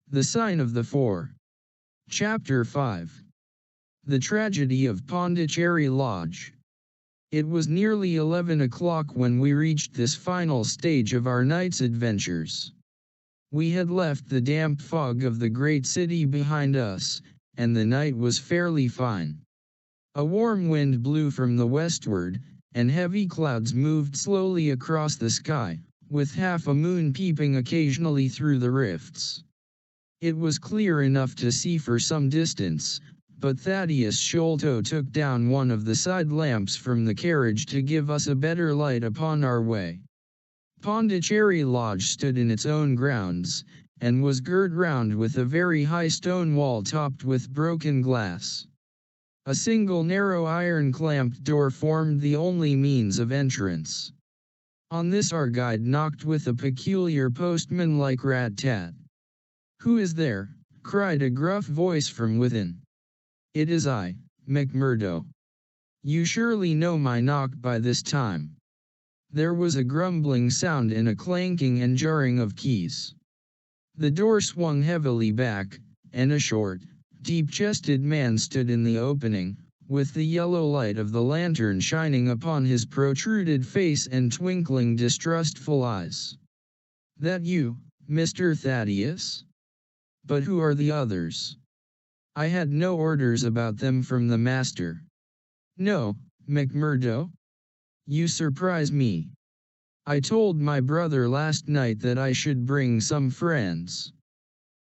The Sign of the Four. Chapter 5. The Tragedy of Pondicherry Lodge. It was nearly 11 o'clock when we reached this final stage of our night's adventures. We had left the damp fog of the great city behind us, and the night was fairly fine. A warm wind blew from the westward, and heavy clouds moved slowly across the sky, with half a moon peeping occasionally through the rifts. It was clear enough to see for some distance, but Thaddeus Sholto took down one of the side lamps from the carriage to give us a better light upon our way. Pondicherry Lodge stood in its own grounds, and was girt round with a very high stone wall topped with broken glass. A single narrow iron-clamped door formed the only means of entrance. On this our guide knocked with a peculiar postman-like rat-tat. "Who is there?" cried a gruff voice from within. "It is I, McMurdo. You surely know my knock by this time." There was a grumbling sound and a clanking and jarring of keys. The door swung heavily back, and a short, deep-chested man stood in the opening, with the yellow light of the lantern shining upon his protruded face and twinkling distrustful eyes. "That you, Mr. Thaddeus? But who are the others? I had no orders about them from the master." "No, McMurdo? You surprise me. I told my brother last night that I should bring some friends.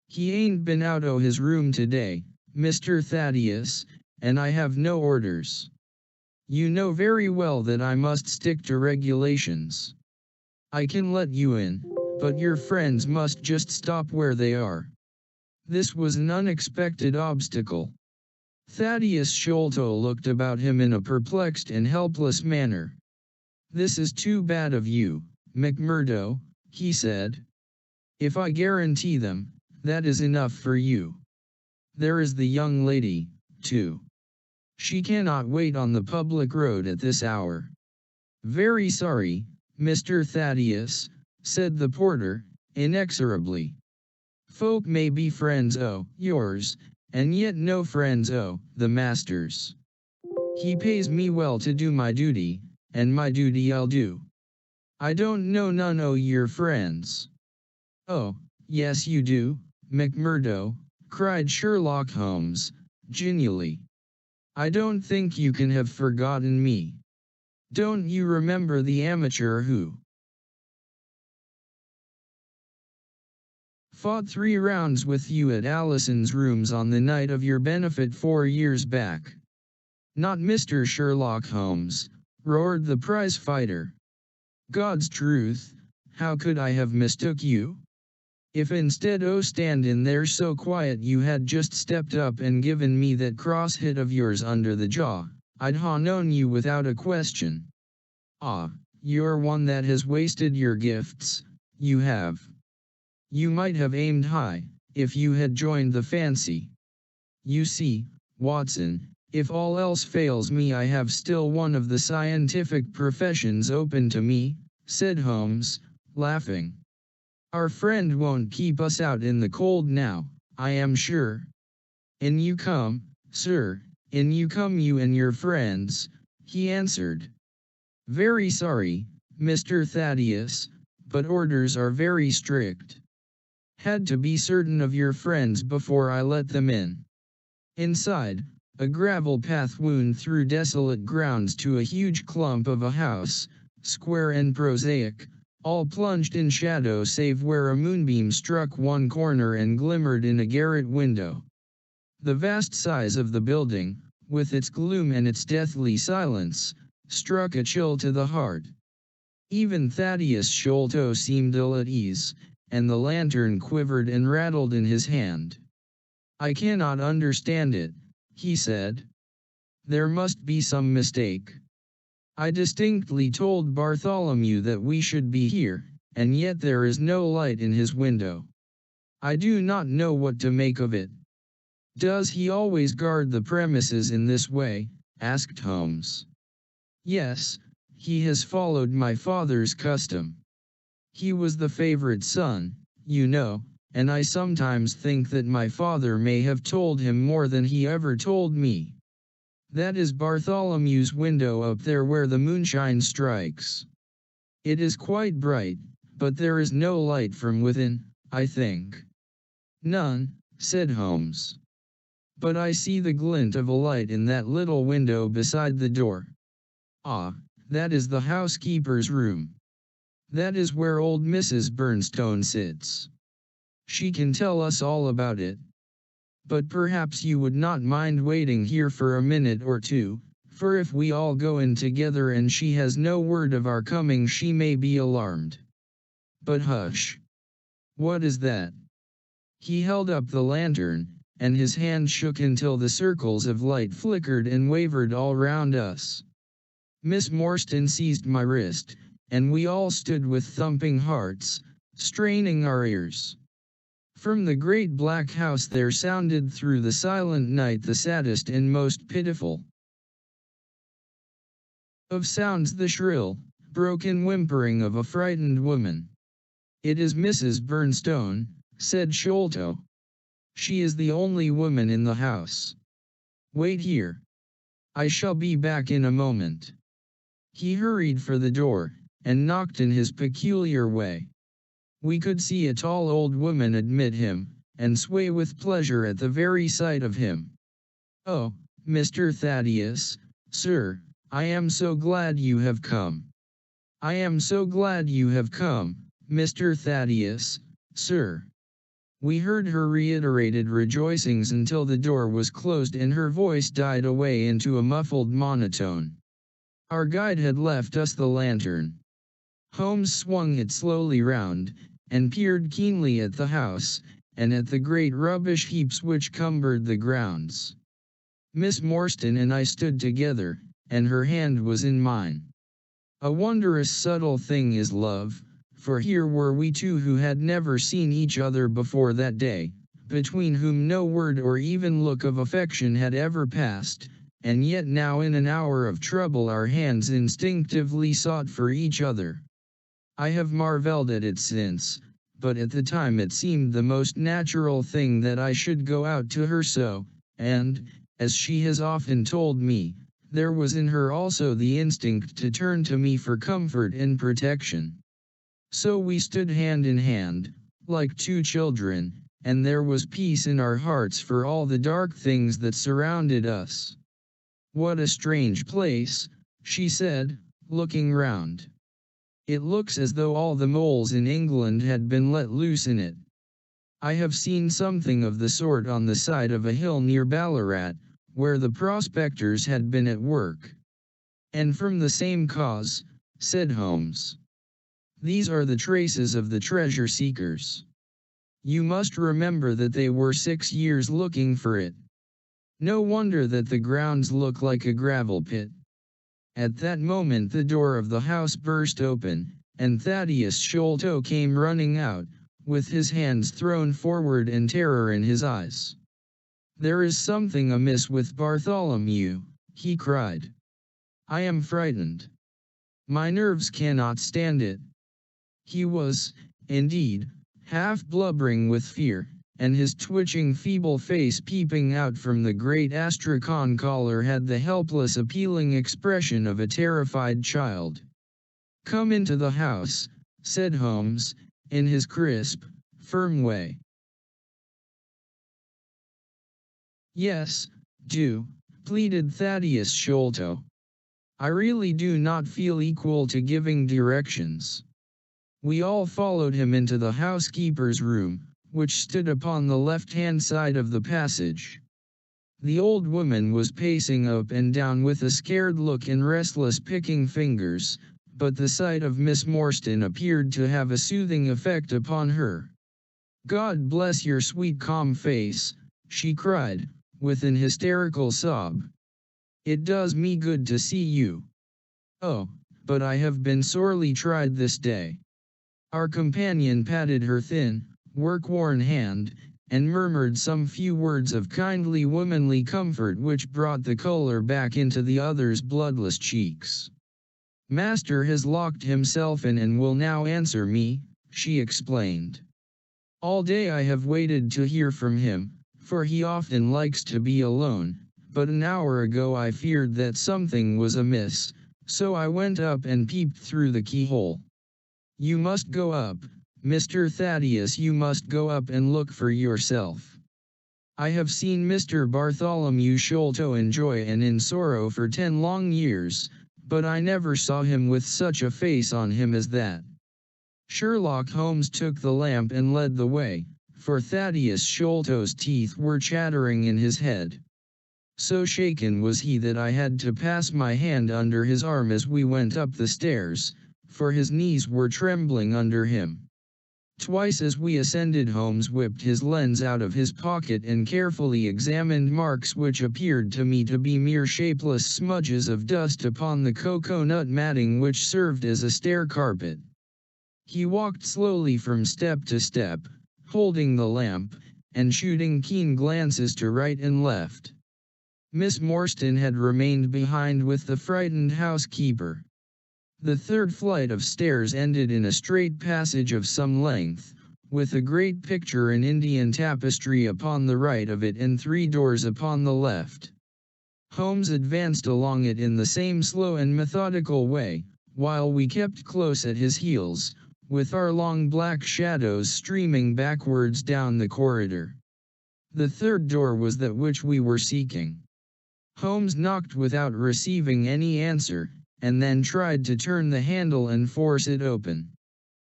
He ain't been out o' his room today, Mr. Thaddeus, and I have no orders. You know very well that I must stick to regulations. I can let you in, but your friends must just stop where they are." This was an unexpected obstacle. Thaddeus Sholto looked about him in a perplexed and helpless manner. "This is too bad of you, McMurdo," he said. "If I guarantee them, that is enough for you. There is the young lady, too. She cannot wait on the public road at this hour." "Very sorry, Mr. Thaddeus," said the porter, inexorably. "Folk may be friends o' yours, and yet no friends o' the master's. He pays me well to do my duty, and my duty I'll do. I don't know none o' your friends." "Oh, yes you do, McMurdo," cried Sherlock Holmes, genially. "I don't think you can have forgotten me. Don't you remember the amateur who fought 3 rounds with you at Allison's rooms on the night of your benefit 4 years back?" "Not Mr. Sherlock Holmes," roared the prize fighter. "God's truth, how could I have mistook you? If instead o' standin' there so quiet you had just stepped up and given me that cross hit of yours under the jaw, I'd ha' known you without a question. Ah, you're one that has wasted your gifts, you have. You might have aimed high, if you had joined the fancy. You see, Watson, if all else fails me I have still one of the scientific professions open to me," said Holmes, laughing. "Our friend won't keep us out in the cold now, I am sure. In you come, sir, in you come you and your friends," he answered. "Very sorry, Mr. Thaddeus, but orders are very strict. Had to be certain of your friends before I let them in." Inside, a gravel path wound through desolate grounds to a huge clump of a house, square and prosaic, all plunged in shadow save where a moonbeam struck one corner and glimmered in a garret window. The vast size of the building, with its gloom and its deathly silence, struck a chill to the heart. Even Thaddeus Sholto seemed ill at ease, and the lantern quivered and rattled in his hand. "I cannot understand it," he said. "There must be some mistake. I distinctly told Bartholomew that we should be here, and yet there is no light in his window. I do not know what to make of it." "Does he always guard the premises in this way?" asked Holmes. "Yes, he has followed my father's custom. He was the favorite son, you know, and I sometimes think that my father may have told him more than he ever told me. That is Bartholomew's window up there where the moonshine strikes. It is quite bright, but there is no light from within, I think. None, said Holmes. But I see the glint of a light in that little window beside the door. Ah, that is the housekeeper's room. That is where old Mrs. Bernstone sits. She can tell us all about it. But perhaps you would not mind waiting here for a minute or two, for if we all go in together and she has no word of our coming she may be alarmed. But hush! What is that? He held up the lantern, and his hand shook until the circles of light flickered and wavered all round us. Miss Morstan seized my wrist, and we all stood with thumping hearts, straining our ears. From the great black house there sounded through the silent night the saddest and most pitiful of sounds, the shrill, broken whimpering of a frightened woman. It is Mrs. Bernstone, said Sholto. She is the only woman in the house. Wait here. I shall be back in a moment. He hurried for the door, and knocked in his peculiar way. We could see a tall old woman admit him, and sway with pleasure at the very sight of him. Oh, Mr. Thaddeus, sir, I am so glad you have come. I am so glad you have come, Mr. Thaddeus, sir. We heard her reiterated rejoicings until the door was closed and her voice died away into a muffled monotone. Our guide had left us the lantern. Holmes swung it slowly round, and peered keenly at the house, and at the great rubbish heaps which cumbered the grounds. Miss Morstan and I stood together, and her hand was in mine. A wondrous subtle thing is love, for here were we two who had never seen each other before that day, between whom no word or even look of affection had ever passed, and yet now in an hour of trouble our hands instinctively sought for each other. I have marveled at it since, but at the time it seemed the most natural thing that I should go out to her so, and, as she has often told me, there was in her also the instinct to turn to me for comfort and protection. So we stood hand in hand, like two children, and there was peace in our hearts for all the dark things that surrounded us. What a strange place, she said, looking round. It looks as though all the moles in England had been let loose in it. I have seen something of the sort on the side of a hill near Ballarat, where the prospectors had been at work. And from the same cause, said Holmes. These are the traces of the treasure seekers. You must remember that they were 6 years looking for it. No wonder that the grounds look like a gravel pit. At that moment the door of the house burst open, and Thaddeus Sholto came running out, with his hands thrown forward and terror in his eyes. There is something amiss with Bartholomew, he cried. I am frightened. My nerves cannot stand it. He was, indeed, half blubbering with fear, and his twitching feeble face peeping out from the great astrakhan collar had the helpless appealing expression of a terrified child. Come into the house, said Holmes, in his crisp, firm way. Yes, do, pleaded Thaddeus Sholto. I really do not feel equal to giving directions. We all followed him into the housekeeper's room, which stood upon the left-hand side of the passage. The old woman was pacing up and down with a scared look and restless picking fingers, but the sight of Miss Morstan appeared to have a soothing effect upon her. God bless your sweet calm face, she cried, with an hysterical sob. It does me good to see you. Oh, but I have been sorely tried this day. Our companion patted her thin, work-worn hand, and murmured some few words of kindly womanly comfort which brought the color back into the other's bloodless cheeks. Master has locked himself in and will now answer me, she explained. All day I have waited to hear from him, for he often likes to be alone, but an hour ago I feared that something was amiss, so I went up and peeped through the keyhole. You must go up, Mr. Thaddeus, you must go up and look for yourself. I have seen Mr. Bartholomew Sholto in joy and in sorrow for 10 long years, but I never saw him with such a face on him as that. Sherlock Holmes took the lamp and led the way, for Thaddeus Sholto's teeth were chattering in his head. So shaken was he that I had to pass my hand under his arm as we went up the stairs, for his knees were trembling under him. Twice as we ascended, Holmes whipped his lens out of his pocket and carefully examined marks which appeared to me to be mere shapeless smudges of dust upon the cocoa-nut matting which served as a stair carpet. He walked slowly from step to step, holding the lamp, and shooting keen glances to right and left. Miss Morstan had remained behind with the frightened housekeeper. The third flight of stairs ended in a straight passage of some length, with a great picture in Indian tapestry upon the right of it and 3 doors upon the left. Holmes advanced along it in the same slow and methodical way, while we kept close at his heels, with our long black shadows streaming backwards down the corridor. The third door was that which we were seeking. Holmes knocked without receiving any answer, and then tried to turn the handle and force it open.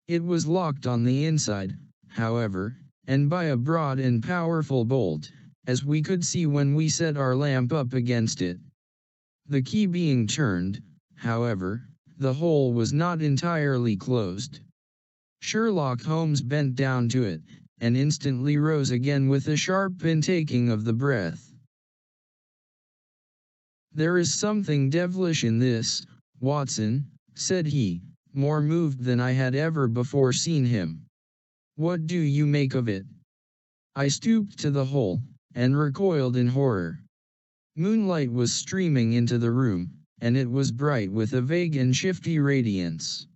It was locked on the inside, however, and by a broad and powerful bolt, as we could see when we set our lamp up against it. The key being turned, however, the hole was not entirely closed. Sherlock Holmes bent down to it, and instantly rose again with a sharp intaking of the breath. "There is something devilish in this, Watson," said he, more moved than I had ever before seen him. "What do you make of it?" I stooped to the hole, and recoiled in horror. Moonlight was streaming into the room, and it was bright with a vague and shifty radiance.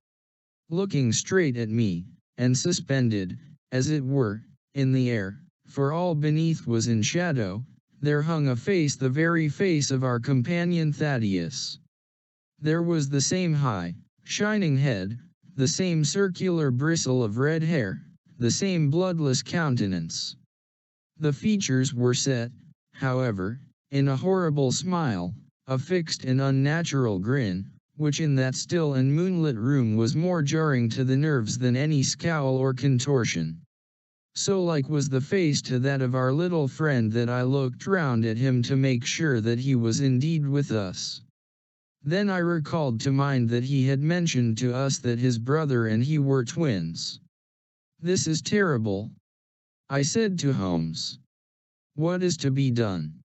Looking straight at me, and suspended, as it were, in the air, for all beneath was in shadow, there hung a face, the very face of our companion Thaddeus. There was the same high, shining head, the same circular bristle of red hair, the same bloodless countenance. The features were set, however, in a horrible smile, a fixed and unnatural grin, which in that still and moonlit room was more jarring to the nerves than any scowl or contortion. So like was the face to that of our little friend that I looked round at him to make sure that he was indeed with us. Then I recalled to mind that he had mentioned to us that his brother and he were twins. "This is terrible," I said to Holmes. "What is to be done?"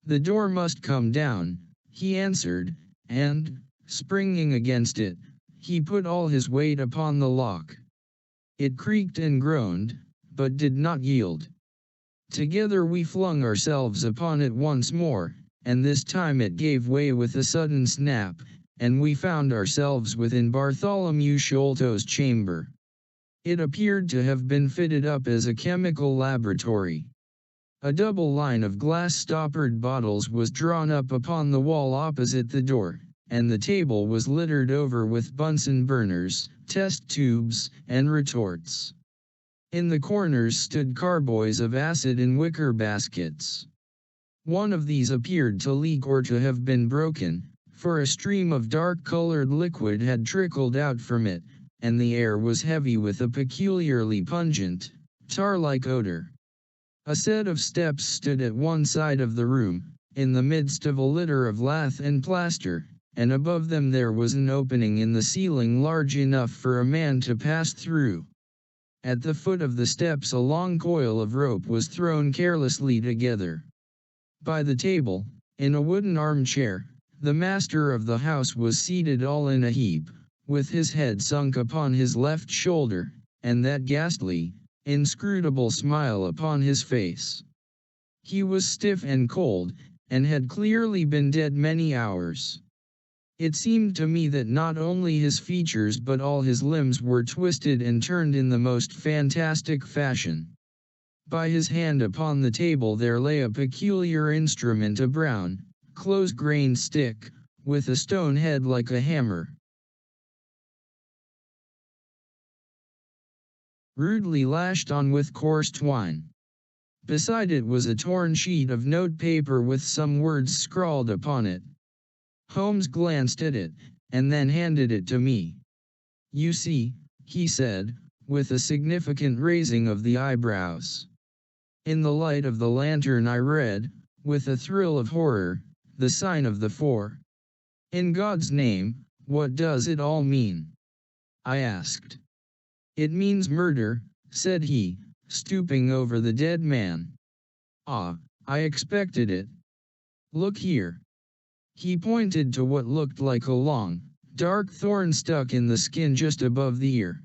"The door must come down," he answered, and, springing against it, he put all his weight upon the lock. It creaked and groaned, but did not yield. Together we flung ourselves upon it once more, and this time it gave way with a sudden snap, and we found ourselves within Bartholomew Sholto's chamber. It appeared to have been fitted up as a chemical laboratory. A double line of glass-stoppered bottles was drawn up upon the wall opposite the door, and the table was littered over with Bunsen burners, test tubes, and retorts. In the corners stood carboys of acid in wicker baskets. One of these appeared to leak or to have been broken, for a stream of dark-colored liquid had trickled out from it, and the air was heavy with a peculiarly pungent, tar-like odor. A set of steps stood at one side of the room, in the midst of a litter of lath and plaster, and above them there was an opening in the ceiling large enough for a man to pass through. At the foot of the steps a long coil of rope was thrown carelessly together. By the table, in a wooden armchair, the master of the house was seated all in a heap, with his head sunk upon his left shoulder, and that ghastly, inscrutable smile upon his face. He was stiff and cold, and had clearly been dead many hours. It seemed to me that not only his features but all his limbs were twisted and turned in the most fantastic fashion. By his hand upon the table there lay a peculiar instrument, a brown, close-grained stick, with a stone head like a hammer, rudely lashed on with coarse twine. Beside it was a torn sheet of note paper with some words scrawled upon it. Holmes glanced at it, and then handed it to me. "You see," he said, with a significant raising of the eyebrows. In the light of the lantern I read, with a thrill of horror, the sign of the four. "In God's name, what does it all mean?" I asked. "It means murder," said he, stooping over the dead man. "Ah, I expected it. Look here." He pointed to what looked like a long, dark thorn stuck in the skin just above the ear.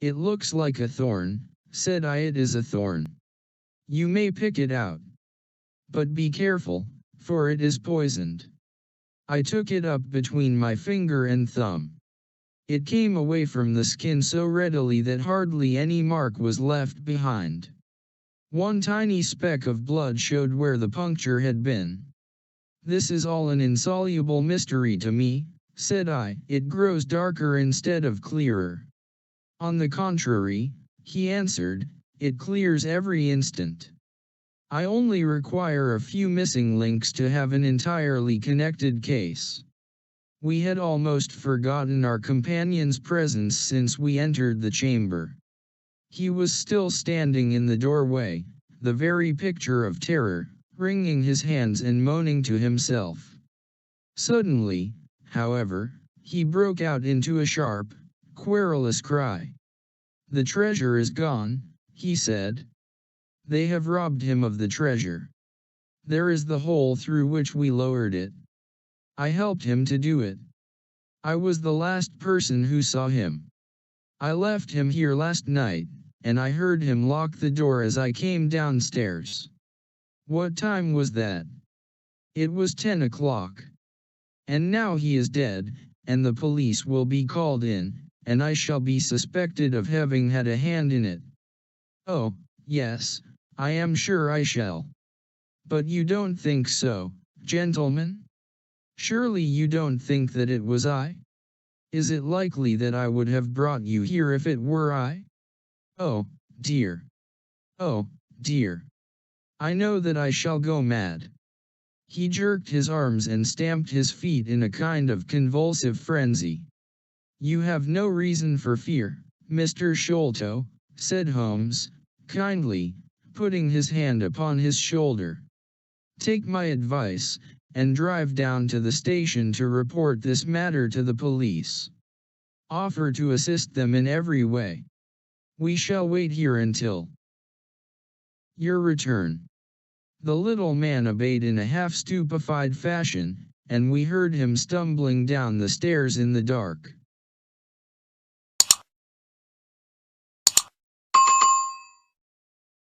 "It looks like a thorn," said I. "It is a thorn. You may pick it out. But be careful, for it is poisoned." I took it up between my finger and thumb. It came away from the skin so readily that hardly any mark was left behind. One tiny speck of blood showed where the puncture had been. "This is all an insoluble mystery to me," said I. "It grows darker instead of clearer." "On the contrary," he answered, "it clears every instant. I only require a few missing links to have an entirely connected case." We had almost forgotten our companion's presence since we entered the chamber. He was still standing in the doorway, the very picture of terror, wringing his hands and moaning to himself. Suddenly, however, he broke out into a sharp, querulous cry. "The treasure is gone," he said. "They have robbed him of the treasure. There is the hole through which we lowered it. I helped him to do it. I was the last person who saw him. I left him here last night, and I heard him lock the door as I came downstairs." "What time was that?" "It was 10 o'clock. And now he is dead, and the police will be called in, and I shall be suspected of having had a hand in it." "Oh, yes, I am sure I shall. But you don't think so, gentlemen? Surely you don't think that it was I? Is it likely that I would have brought you here if it were I? Oh, dear. Oh, dear. I know that I shall go mad." He jerked his arms and stamped his feet in a kind of convulsive frenzy. "You have no reason for fear, Mr. Sholto," said Holmes, kindly, putting his hand upon his shoulder. "Take my advice, and drive down to the station to report this matter to the police. Offer to assist them in every way. We shall wait here until your return." The little man obeyed in a half-stupefied fashion, and we heard him stumbling down the stairs in the dark.